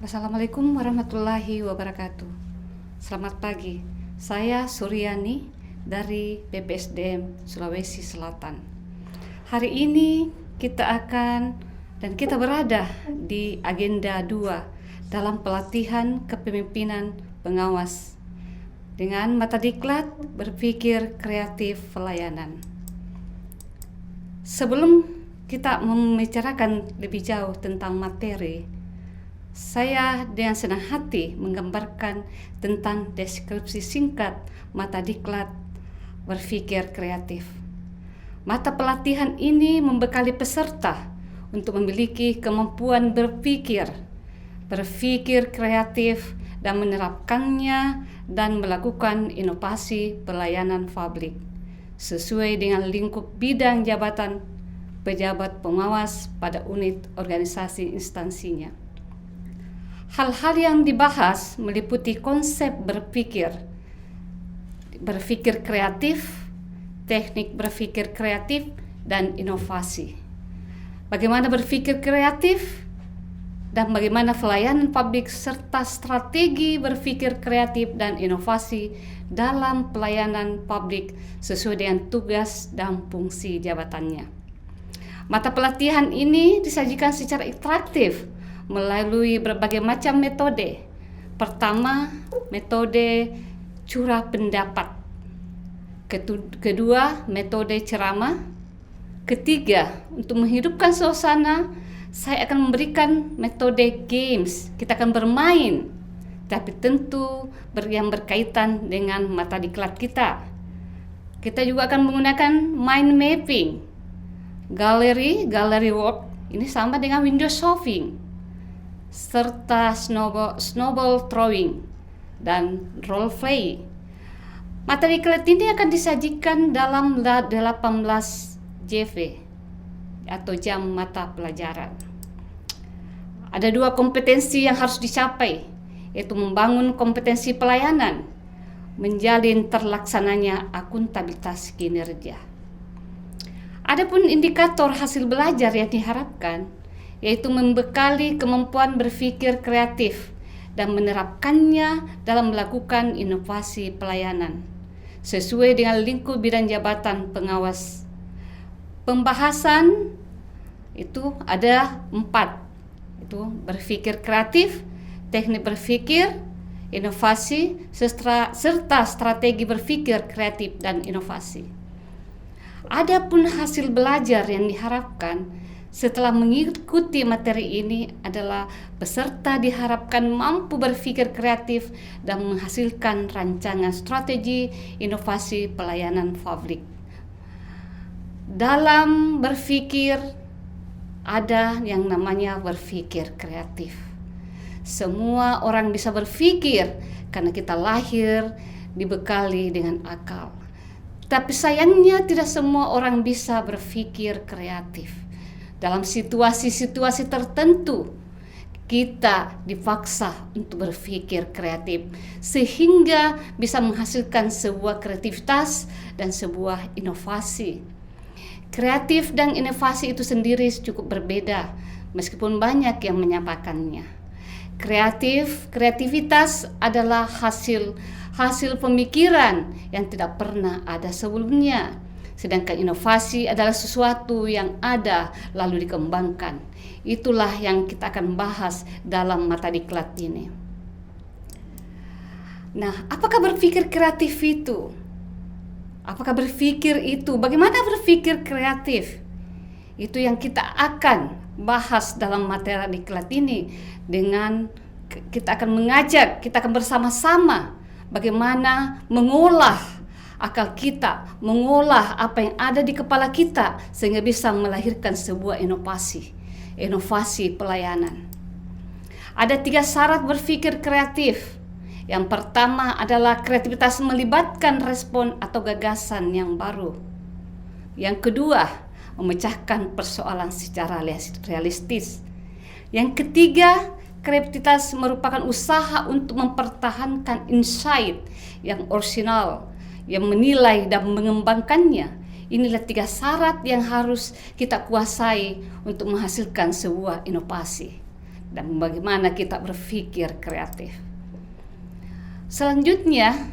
Assalamualaikum warahmatullahi wabarakatuh. Selamat pagi, saya Suryani dari BPSDM Sulawesi Selatan. Hari ini kita berada di agenda 2 dalam pelatihan kepemimpinan pengawas dengan mata diklat berpikir kreatif pelayanan. Sebelum kita membicarakan lebih jauh tentang materi, saya dengan senang hati menggambarkan tentang deskripsi singkat mata diklat berpikir kreatif. Mata pelatihan ini membekali peserta untuk memiliki kemampuan berpikir kreatif dan menerapkannya dan melakukan inovasi pelayanan publik sesuai dengan lingkup bidang jabatan pejabat pengawas pada unit organisasi instansinya. Hal-hal yang dibahas meliputi konsep berpikir kreatif, teknik berpikir kreatif, dan inovasi. Bagaimana berpikir kreatif dan bagaimana pelayanan publik serta strategi berpikir kreatif dan inovasi dalam pelayanan publik sesuai dengan tugas dan fungsi jabatannya. Mata pelatihan ini disajikan secara interaktif melalui berbagai macam metode. Pertama, metode curah pendapat. Kedua, metode ceramah. Ketiga, untuk menghidupkan suasana, saya akan memberikan metode games. Kita akan bermain, tapi tentu yang berkaitan dengan mata diklat kita. Kita juga akan menggunakan mind mapping, gallery work. Ini sama dengan window shopping, serta snowball throwing dan role play. Materi diklat ini akan disajikan dalam 18 JV atau jam mata pelajaran. Ada 2 kompetensi yang harus dicapai, yaitu membangun kompetensi pelayanan, menjalin terlaksananya akuntabilitas kinerja. Adapun indikator hasil belajar yang diharapkan yaitu membekali kemampuan berpikir kreatif dan menerapkannya dalam melakukan inovasi pelayanan sesuai dengan lingkup bidang jabatan pengawas. Pembahasan itu ada 4, itu berpikir kreatif, teknik berpikir, inovasi, serta strategi berpikir kreatif dan inovasi. Adapun hasil belajar yang diharapkan setelah mengikuti materi ini adalah peserta diharapkan mampu berpikir kreatif dan menghasilkan rancangan strategi inovasi pelayanan publik. Dalam berpikir ada yang namanya berpikir kreatif. Semua orang bisa berpikir karena kita lahir dibekali dengan akal. Tapi sayangnya tidak semua orang bisa berpikir kreatif. Dalam situasi-situasi tertentu, kita dipaksa untuk berpikir kreatif sehingga bisa menghasilkan sebuah kreativitas dan sebuah inovasi. Kreatif dan inovasi itu sendiri cukup berbeda, meskipun banyak yang menyamakannya. Kreativitas adalah hasil pemikiran yang tidak pernah ada sebelumnya. Sedangkan inovasi adalah sesuatu yang ada lalu dikembangkan. Itulah yang kita akan bahas dalam mata diklat ini. Nah, apakah berpikir kreatif itu? Apakah berpikir itu? Bagaimana berpikir kreatif? Itu yang kita akan bahas dalam materi diklat ini. Kita akan bersama-sama bagaimana mengolah akal kita, mengolah apa yang ada di kepala kita sehingga bisa melahirkan sebuah inovasi pelayanan. Ada 3 syarat berpikir kreatif. Yang pertama adalah kreativitas melibatkan respon atau gagasan yang baru. Yang kedua, memecahkan persoalan secara realistis. Yang ketiga, kreativitas merupakan usaha untuk mempertahankan insight yang orisinal, yang menilai dan mengembangkannya. Inilah 3 syarat yang harus kita kuasai untuk menghasilkan sebuah inovasi. dan bagaimana kita berpikir kreatif. Selanjutnya,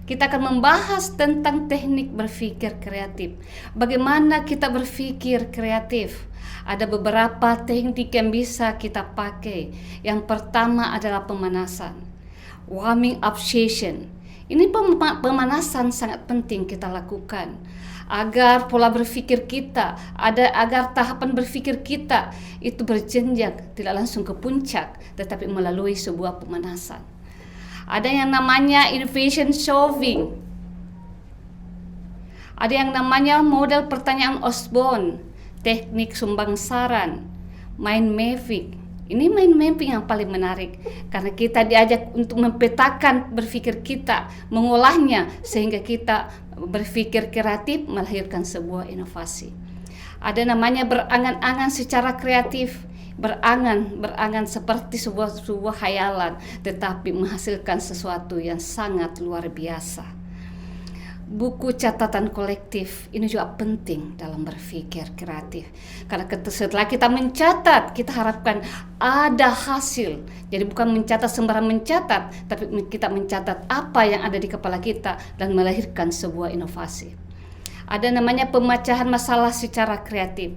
kita akan membahas tentang teknik berpikir kreatif. Bagaimana kita berpikir kreatif? Ada beberapa teknik yang bisa kita pakai. Yang pertama adalah pemanasan, warming up session. Ini pemanasan sangat penting kita lakukan agar pola berpikir kita, agar tahapan berpikir kita itu berjenjang, tidak langsung ke puncak, tetapi melalui sebuah pemanasan. Ada yang namanya innovation solving. Ada yang namanya model pertanyaan Osborne, teknik sumbang saran, mind mapping. Ini mind mapping yang paling menarik karena kita diajak untuk mempetakan berpikir kita, mengolahnya sehingga kita berpikir kreatif melahirkan sebuah inovasi. Ada namanya berangan-angan secara kreatif. Berangan seperti sebuah khayalan, tetapi menghasilkan sesuatu yang sangat luar biasa. Buku catatan kolektif ini juga penting dalam berpikir kreatif, karena setelah kita mencatat, kita harapkan ada hasil. Jadi bukan mencatat sembarang mencatat, tapi kita mencatat apa yang ada di kepala kita dan melahirkan sebuah inovasi. Ada namanya pemecahan masalah secara kreatif.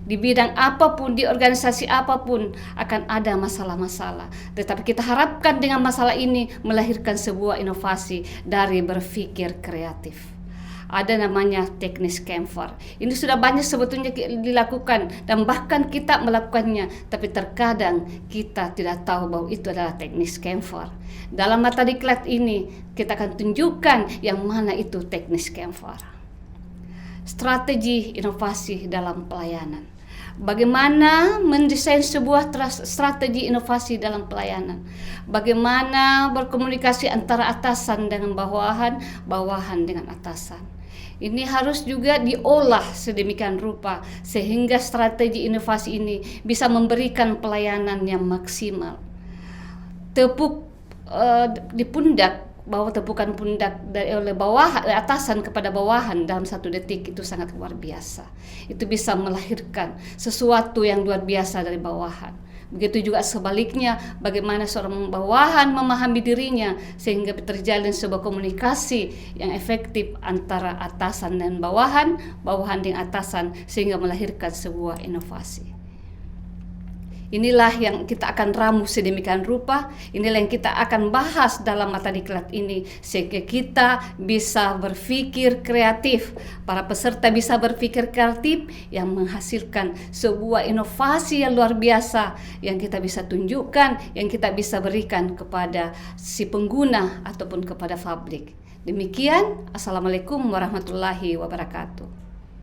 Di bidang apapun, di organisasi apapun akan ada masalah-masalah. Tetapi kita harapkan dengan masalah ini melahirkan sebuah inovasi dari berpikir kreatif. Ada namanya teknis Canva. Ini sudah banyak sebetulnya dilakukan dan bahkan kita melakukannya. Tapi terkadang kita tidak tahu bahwa itu adalah teknis Canva. Dalam mata diklat ini kita akan tunjukkan yang mana itu teknis Canva. Strategi inovasi dalam pelayanan. Bagaimana mendesain sebuah strategi inovasi dalam pelayanan. Bagaimana berkomunikasi antara atasan dengan bawahan, bawahan dengan atasan. Ini harus juga diolah sedemikian rupa sehingga strategi inovasi ini bisa memberikan pelayanan yang maksimal. Tepuk di pundak, bahwa tepukan pundak oleh atasan kepada bawahan dalam 1 detik itu sangat luar biasa. Itu bisa melahirkan sesuatu yang luar biasa dari bawahan. Begitu juga sebaliknya, bagaimana seorang bawahan memahami dirinya sehingga terjalin sebuah komunikasi yang efektif antara atasan dan bawahan, bawahan dengan atasan sehingga melahirkan sebuah inovasi. Inilah yang kita akan ramu sedemikian rupa, inilah yang kita akan bahas dalam mata diklat ini sehingga kita bisa berpikir kreatif. Para peserta bisa berpikir kreatif yang menghasilkan sebuah inovasi yang luar biasa yang kita bisa tunjukkan, yang kita bisa berikan kepada si pengguna ataupun kepada publik. Demikian, Assalamualaikum warahmatullahi wabarakatuh.